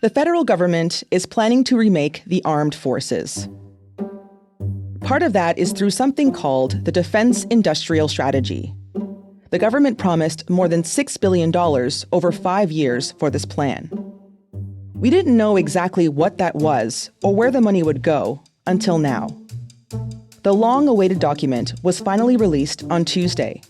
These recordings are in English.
The federal government is planning to remake the armed forces. Part of that is through something called the Defense Industrial Strategy. The government promised more than $6 billion over 5 years for this plan. We didn't know exactly what that was or where the money would go until now. The long-awaited document was finally released on Tuesday.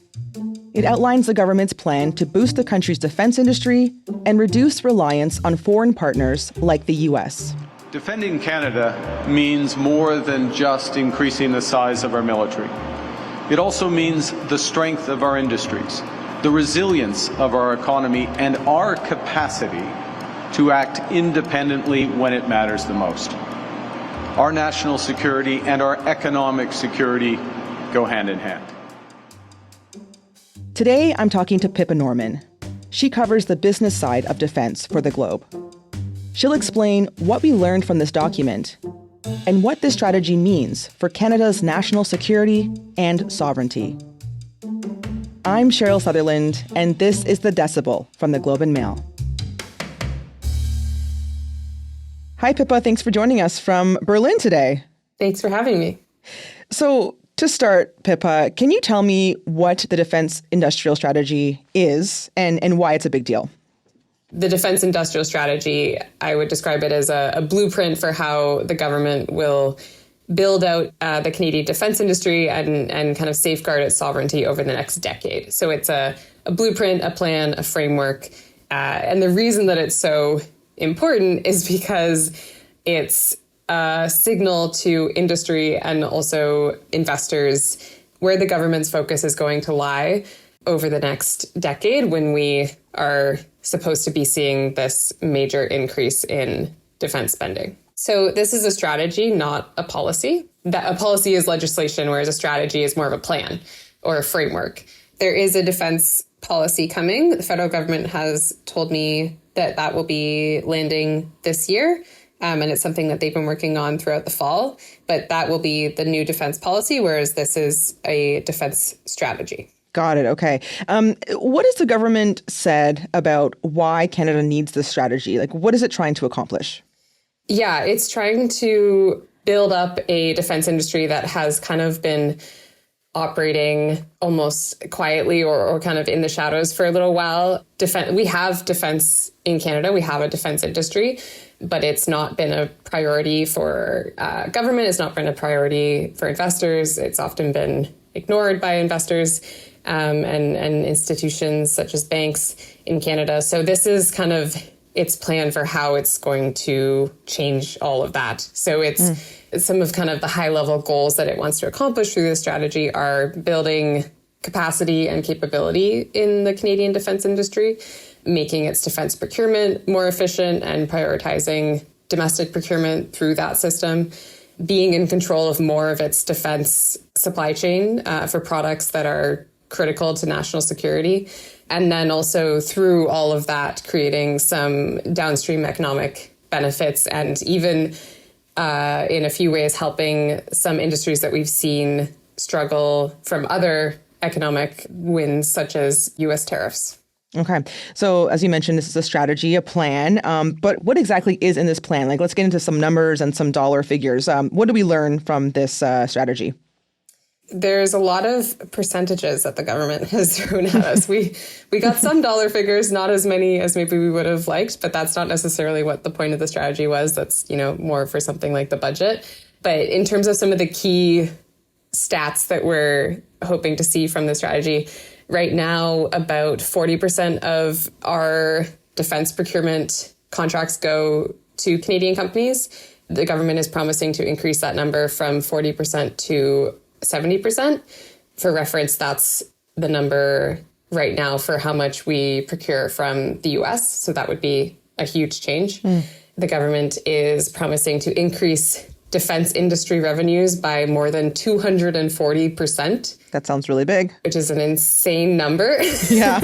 It outlines the government's plan to boost the country's defense industry and reduce reliance on foreign partners like the U.S. Defending Canada means more than just increasing the size of our military. It also means the strength of our industries, the resilience of our economy, and our capacity to act independently when it matters the most. Our national security and our economic security go hand in hand. Today, I'm talking to Pippa Norman. She covers the business side of defense for The Globe. She'll explain what we learned from this document and what this strategy means for Canada's national security and sovereignty. I'm Cheryl Sutherland, and this is The Decibel from The Globe and Mail. Hi, Pippa. Thanks for joining us from Berlin today. Thanks for having me. So, to start, Pippa, can you tell me what the Defense Industrial Strategy is and why it's a big deal? The Defense Industrial Strategy, I would describe it as a blueprint for how the government will build out the Canadian defense industry and kind of safeguard its sovereignty over the next decade. So it's a blueprint, a plan, a framework. And the reason that it's so important is because it's a signal to industry and also investors where the government's focus is going to lie over the next decade when we are supposed to be seeing this major increase in defense spending. So this is a strategy, not a policy. A policy is legislation, whereas a strategy is more of a plan or a framework. There is a defense policy coming. The federal government has told me that will be landing this year. And it's something that they've been working on throughout the fall. But that will be the new defense policy, whereas this is a defense strategy. Got it. Okay. What has the government said about why Canada needs this strategy? Like, what is it trying to accomplish? Yeah, it's trying to build up a defense industry that has kind of been operating almost quietly or kind of in the shadows for a little while. We have defense in Canada. We have a defense industry, but it's not been a priority for government. It's not been a priority for investors. It's often been ignored by investors and institutions such as banks in Canada. So this is kind of its plan for how it's going to change all of that. So it's some of kind of the high level goals that it wants to accomplish through this strategy are building capacity and capability in the Canadian defense industry, making its defense procurement more efficient and prioritizing domestic procurement through that system, being in control of more of its defense supply chain for products that are critical to national security. And then also through all of that, creating some downstream economic benefits and even in a few ways helping some industries that we've seen struggle from other economic wins, such as U.S. tariffs. Okay. So as you mentioned, this is a strategy, a plan. But what exactly is in this plan? Like, let's get into some numbers and some dollar figures. What do we learn from this strategy? There's a lot of percentages that the government has thrown at us. We got some dollar figures, not as many as maybe we would have liked, but that's not necessarily what the point of the strategy was. That's, more for something like the budget. But in terms of some of the key stats that we're hoping to see from the strategy, right now, about 40% of our defense procurement contracts go to Canadian companies. The government is promising to increase that number from 40% to 70%. For reference, that's the number right now for how much we procure from the US. So that would be a huge change. The government is promising to increase defense industry revenues by more than 240%. That sounds really big. Which is an insane number. Yeah.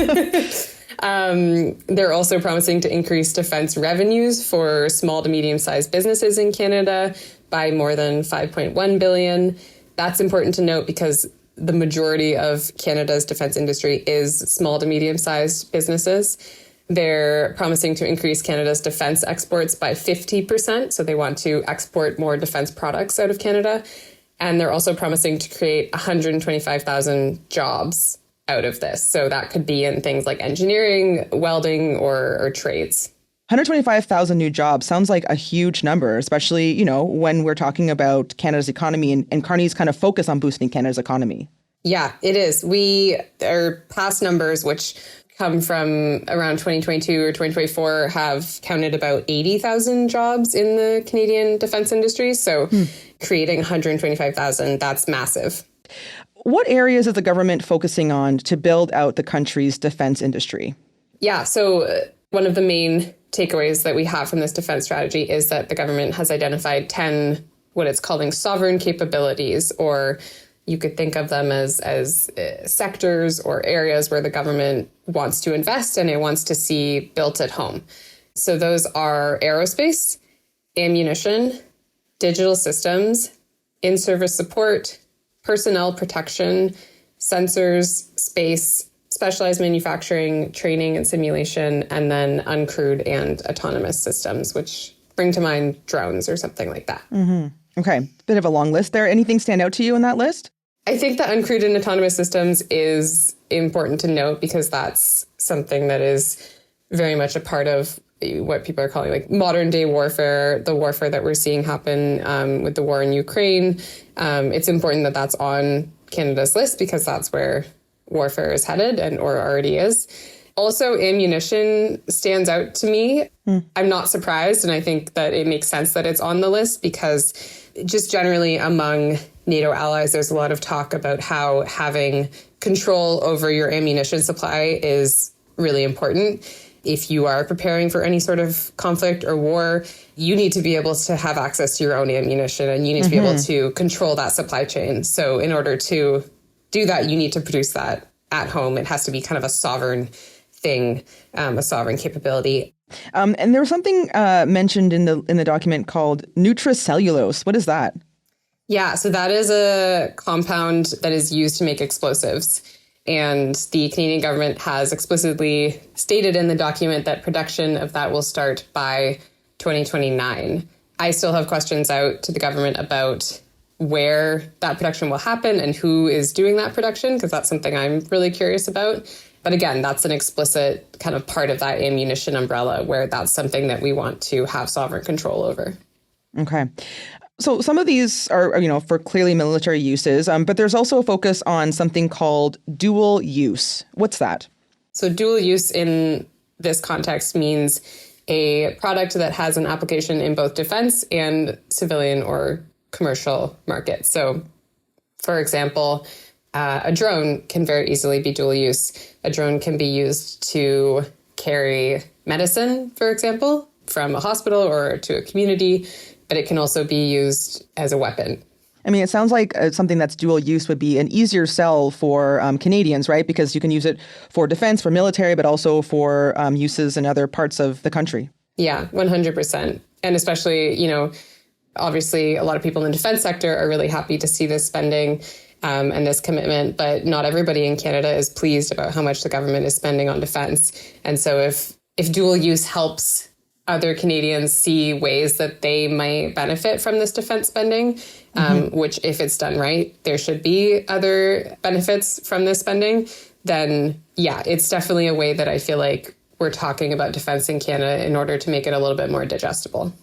They're also promising to increase defense revenues for small to medium-sized businesses in Canada by more than $5.1 billion. That's important to note because the majority of Canada's defense industry is small to medium-sized businesses. They're promising to increase Canada's defense exports by 50%. So they want to export more defense products out of Canada. And they're also promising to create 125,000 jobs out of this. So that could be in things like engineering, welding, or trades. 125,000 new jobs sounds like a huge number, especially, when we're talking about Canada's economy and Carney's kind of focus on boosting Canada's economy. Yeah, it is. Our past numbers, which come from around 2022 or 2024, have counted about 80,000 jobs in the Canadian defense industry. So creating 125,000, that's massive. What areas is the government focusing on to build out the country's defense industry? Yeah, so one of the main takeaways that we have from this defense strategy is that the government has identified 10, what it's calling sovereign capabilities, or you could think of them as sectors or areas where the government wants to invest and it wants to see built at home. So those are aerospace, ammunition, digital systems, in-service support, personnel protection, sensors, space, specialized manufacturing, training and simulation, and then uncrewed and autonomous systems, which bring to mind drones or something like that. Mm-hmm. Okay, bit of a long list there. Anything stand out to you in that list? I think that uncrewed and autonomous systems is important to note because that's something that is very much a part of what people are calling like modern day warfare, the warfare that we're seeing happen with the war in Ukraine. It's important that that's on Canada's list because that's where warfare is headed or already is. Also, ammunition stands out to me. I'm not surprised, and I think that it makes sense that it's on the list because just generally among NATO allies, there's a lot of talk about how having control over your ammunition supply is really important. If you are preparing for any sort of conflict or war, you need to be able to have access to your own ammunition and you need to be able to control that supply chain. So in order to do that, you need to produce that at home. It has to be kind of a sovereign thing, a sovereign capability. And there was something mentioned in the document called nutricellulose. What is that? Yeah, so that is a compound that is used to make explosives. And the Canadian government has explicitly stated in the document that production of that will start by 2029. I still have questions out to the government about where that production will happen and who is doing that production, because that's something I'm really curious about. But again, that's an explicit kind of part of that ammunition umbrella where that's something that we want to have sovereign control over. Okay. So some of these are, for clearly military uses, but there's also a focus on something called dual use. What's that? So dual use in this context means a product that has an application in both defense and civilian or commercial markets. So, for example, a drone can very easily be dual use. A drone can be used to carry medicine, for example, from a hospital or to a community, but it can also be used as a weapon. I mean, it sounds like something that's dual use would be an easier sell for Canadians, right? Because you can use it for defense, for military, but also for uses in other parts of the country. Yeah, 100%. And especially, obviously a lot of people in the defense sector are really happy to see this spending and this commitment, but not everybody in Canada is pleased about how much the government is spending on defense. And so if dual use helps other Canadians see ways that they might benefit from this defense spending, which if it's done right, there should be other benefits from this spending, then yeah, it's definitely a way that I feel like we're talking about defense in Canada in order to make it a little bit more digestible.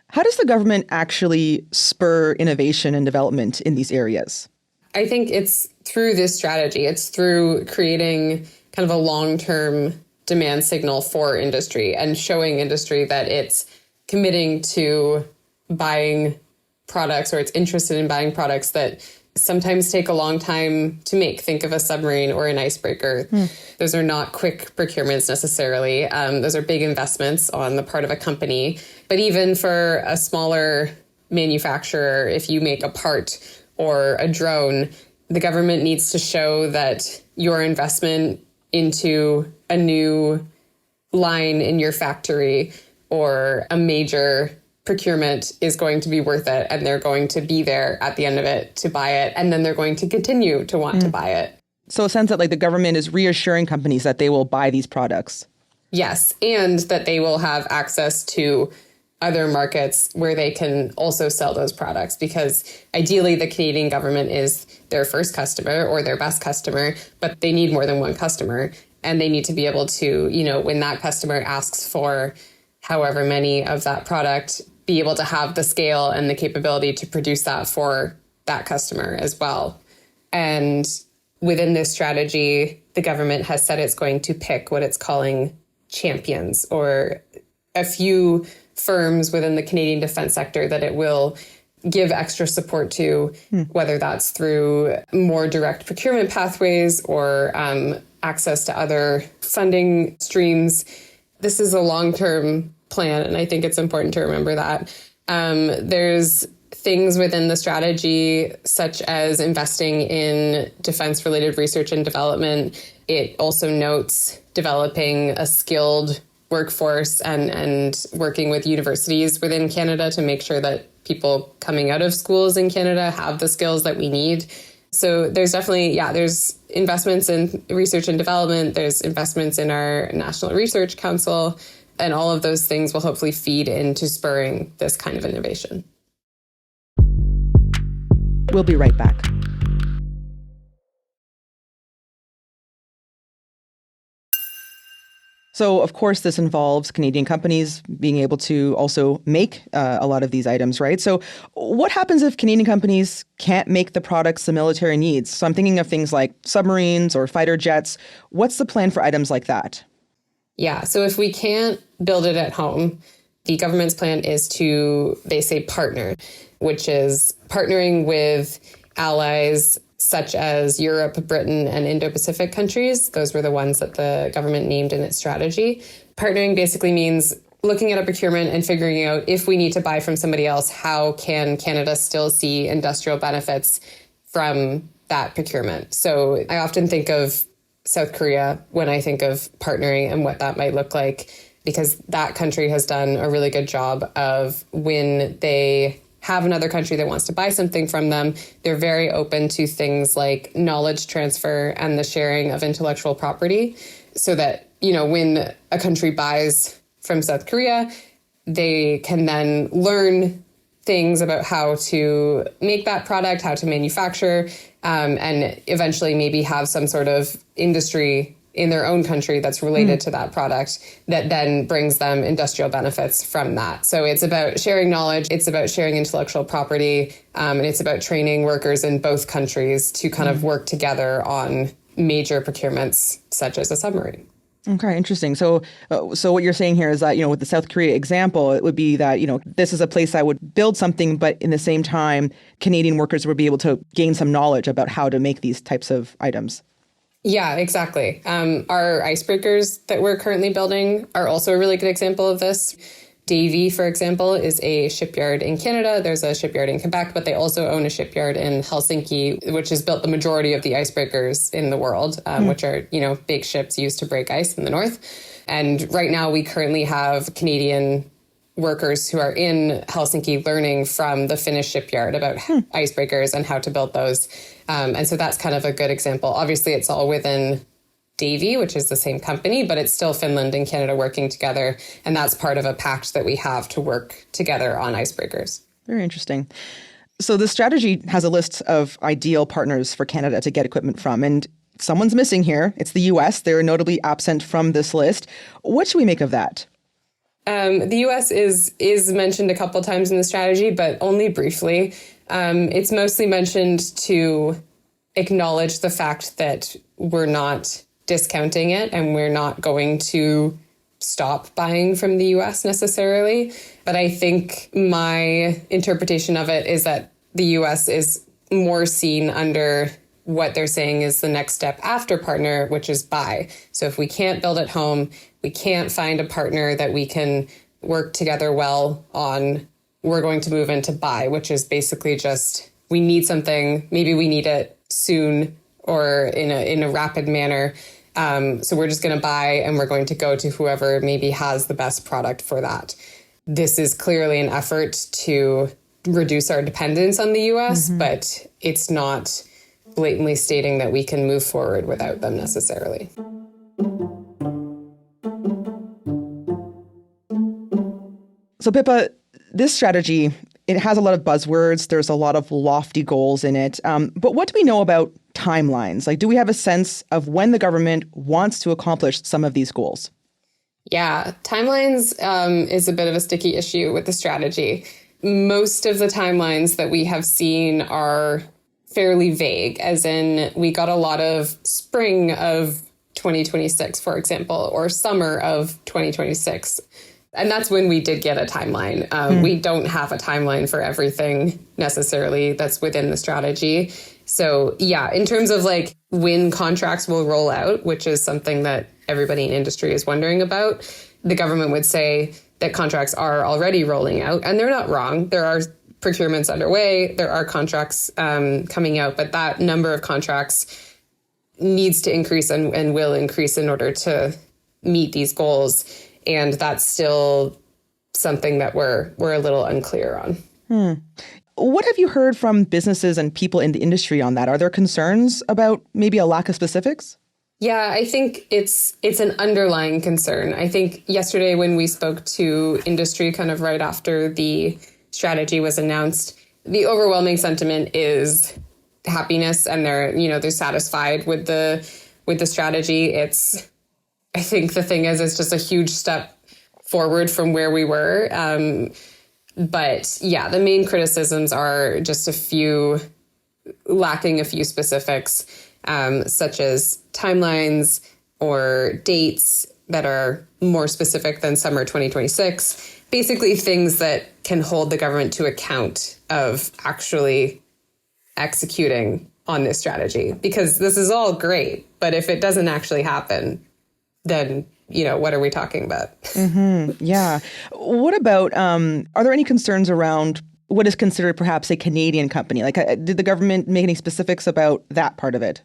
How does the government actually spur innovation and development in these areas? I think it's through this strategy. It's through creating kind of a long-term demand signal for industry and showing industry that it's committing to buying products or it's interested in buying products that sometimes take a long time to make. Think of a submarine or an icebreaker. Those are not quick procurements necessarily. Those are big investments on the part of a company. But even for a smaller manufacturer, if you make a part or a drone, the government needs to show that your investment into a new line in your factory or a major procurement is going to be worth it, and they're going to be there at the end of it to buy it, and then they're going to continue to want to buy it. So a sense that the government is reassuring companies that they will buy these products. Yes, and that they will have access to other markets where they can also sell those products, because ideally the Canadian government is their first customer or their best customer, but they need more than one customer. And they need to be able to, when that customer asks for however many of that product, be able to have the scale and the capability to produce that for that customer as well. And within this strategy, the government has said it's going to pick what it's calling champions, or a few firms within the Canadian defense sector that it will give extra support to, whether that's through more direct procurement pathways or access to other funding streams. This is a long-term plan, and I think it's important to remember that. There's things within the strategy, such as investing in defense-related research and development. It also notes developing a skilled workforce and working with universities within Canada to make sure that people coming out of schools in Canada have the skills that we need. So there's definitely, there's investments in research and development. There's investments in our National Research Council, and all of those things will hopefully feed into spurring this kind of innovation. We'll be right back. So, of course, this involves Canadian companies being able to also make a lot of these items, right? So what happens if Canadian companies can't make the products the military needs? So I'm thinking of things like submarines or fighter jets. What's the plan for items like that? Yeah, so if we can't build it at home, the government's plan is to, they say, partner, which is partnering with allies such as Europe, Britain, and Indo-Pacific countries. Those were the ones that the government named in its strategy. Partnering basically means looking at a procurement and figuring out, if we need to buy from somebody else, how can Canada still see industrial benefits from that procurement? So I often think of South Korea when I think of partnering and what that might look like, because that country has done a really good job of, when they have another country that wants to buy something from them, they're very open to things like knowledge transfer and the sharing of intellectual property, so that, when a country buys from South Korea, they can then learn things about how to make that product, how to manufacture, and eventually maybe have some sort of industry in their own country that's related to that product, that then brings them industrial benefits from that. So it's about sharing knowledge, it's about sharing intellectual property, and it's about training workers in both countries to kind of work together on major procurements, such as a submarine. Okay, interesting. So what you're saying here is that, with the South Korea example, it would be that, this is a place that would build something, but in the same time, Canadian workers would be able to gain some knowledge about how to make these types of items. Yeah, exactly. Our icebreakers that we're currently building are also a really good example of this. Davie, for example, is a shipyard in Canada. There's a shipyard in Quebec, but they also own a shipyard in Helsinki, which has built the majority of the icebreakers in the world, which are, big ships used to break ice in the north. And right now we currently have Canadian workers who are in Helsinki learning from the Finnish shipyard about icebreakers and how to build those. And so that's kind of a good example. Obviously, it's all within Davie, which is the same company, but it's still Finland and Canada working together. And that's part of a pact that we have to work together on icebreakers. Very interesting. So the strategy has a list of ideal partners for Canada to get equipment from. And someone's missing here. It's the U.S. They're notably absent from this list. What should we make of that? The U.S. is mentioned a couple of times in the strategy, but only briefly. It's mostly mentioned to acknowledge the fact that we're not discounting it and we're not going to stop buying from the U.S. necessarily. But I think my interpretation of it is that the U.S. is more seen under what they're saying is the next step after partner, which is buy. So if we can't build at home, we can't find a partner that we can work together well on, we're going to move into buy, which is basically just, we need something, maybe we need it soon or in a rapid manner. So we're just going to buy and we're going to go to whoever maybe has the best product for that. This is clearly an effort to reduce our dependence on the US, but it's not blatantly stating that we can move forward without them necessarily. So Pippa, this strategy, it has a lot of buzzwords. There's a lot of lofty goals in it. But what do we know about timelines? Like, do we have a sense of when the government wants to accomplish some of these goals? Yeah, timelines is a bit of a sticky issue with the strategy. Most of the timelines that we have seen are fairly vague, as in we got a lot of spring of 2026, for example, or summer of 2026. And that's when we did get a timeline. We don't have a timeline for everything necessarily that's within the strategy. So yeah, in terms of like when contracts will roll out, which is something that everybody in industry is wondering about, the government would say that contracts are already rolling out, and they're not wrong. There are procurements underway, there are contracts coming out, but that number of contracts needs to increase and will increase in order to meet these goals. And that's still something that we're a little unclear on. What have you heard from businesses and people in the industry on that? Are there concerns about maybe a lack of specifics? Yeah, I think it's an underlying concern. I think yesterday when we spoke to industry kind of right after the strategy was announced, the overwhelming sentiment is happiness, and they're satisfied with the strategy. I think the thing is, it's just a huge step forward from where we were. But yeah, the main criticisms are just lacking a few specifics, such as timelines or dates that are more specific than summer 2026. Basically things that can hold the government to account of actually executing on this strategy. Because this is all great, but if it doesn't actually happen, then, what are we talking about? Yeah. What about, are there any concerns around what is considered perhaps a Canadian company? Like, did the government make any specifics about that part of it?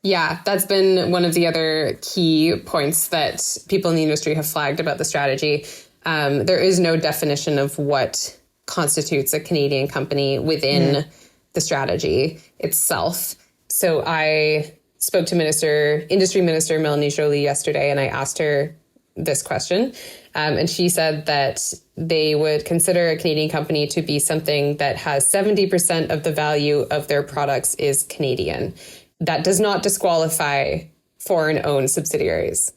Yeah, that's been one of the other key points that people in the industry have flagged about the strategy. There is no definition of what constitutes a Canadian company within the strategy itself. So I spoke to Industry Minister Melanie Joly yesterday, and I asked her this question. And she said that they would consider a Canadian company to be something that has 70% of the value of their products is Canadian. That does not disqualify foreign-owned subsidiaries.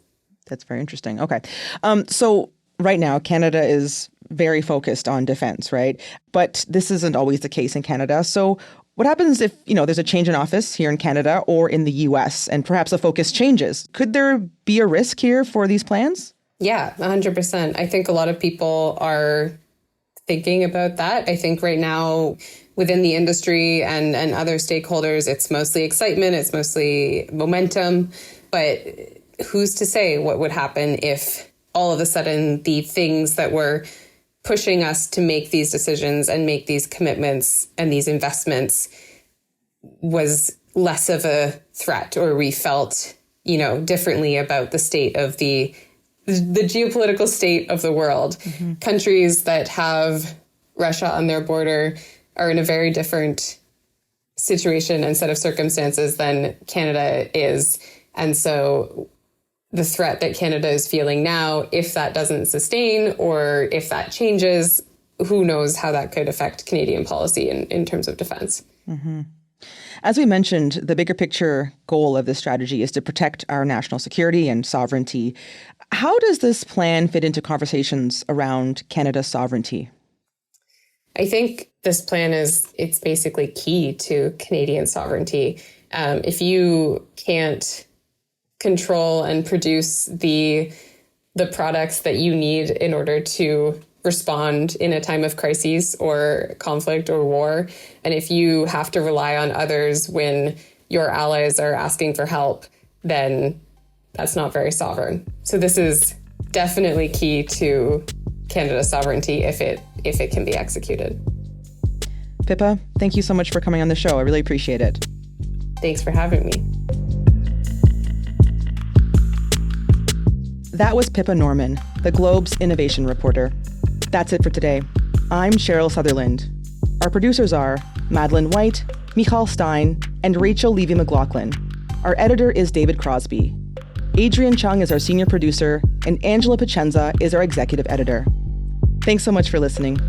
That's very interesting. Okay. So right now, Canada is very focused on defense, right? But this isn't always the case in Canada. So what happens if, there's a change in office here in Canada or in the US and perhaps the focus changes? Could there be a risk here for these plans? Yeah, 100%. I think a lot of people are thinking about that. I think right now within the industry and other stakeholders, it's mostly excitement, it's mostly momentum. But who's to say what would happen if all of a sudden the things that were pushing us to make these decisions and make these commitments and these investments was less of a threat, or we felt, differently about the state of the geopolitical state of the world. Countries that have Russia on their border are in a very different situation and set of circumstances than Canada is. And so the threat that Canada is feeling now, if that doesn't sustain or if that changes, who knows how that could affect Canadian policy in terms of defense. As we mentioned, the bigger picture goal of this strategy is to protect our national security and sovereignty. How does this plan fit into conversations around Canada's sovereignty? I think this plan it's basically key to Canadian sovereignty. If you can't control and produce the products that you need in order to respond in a time of crises or conflict or war, and if you have to rely on others when your allies are asking for help, then that's not very sovereign. So this is definitely key to Canada's sovereignty if it can be executed. Pippa, thank you so much for coming on the show. I really appreciate it. Thanks for having me. That was Pippa Norman, the Globe's innovation reporter. That's it for today. I'm Cheryl Sutherland. Our producers are Madeline White, Michal Stein, and Rachel Levy-McLaughlin. Our editor is David Crosby. Adrian Chung is our senior producer, and Angela Pacenza is our executive editor. Thanks so much for listening.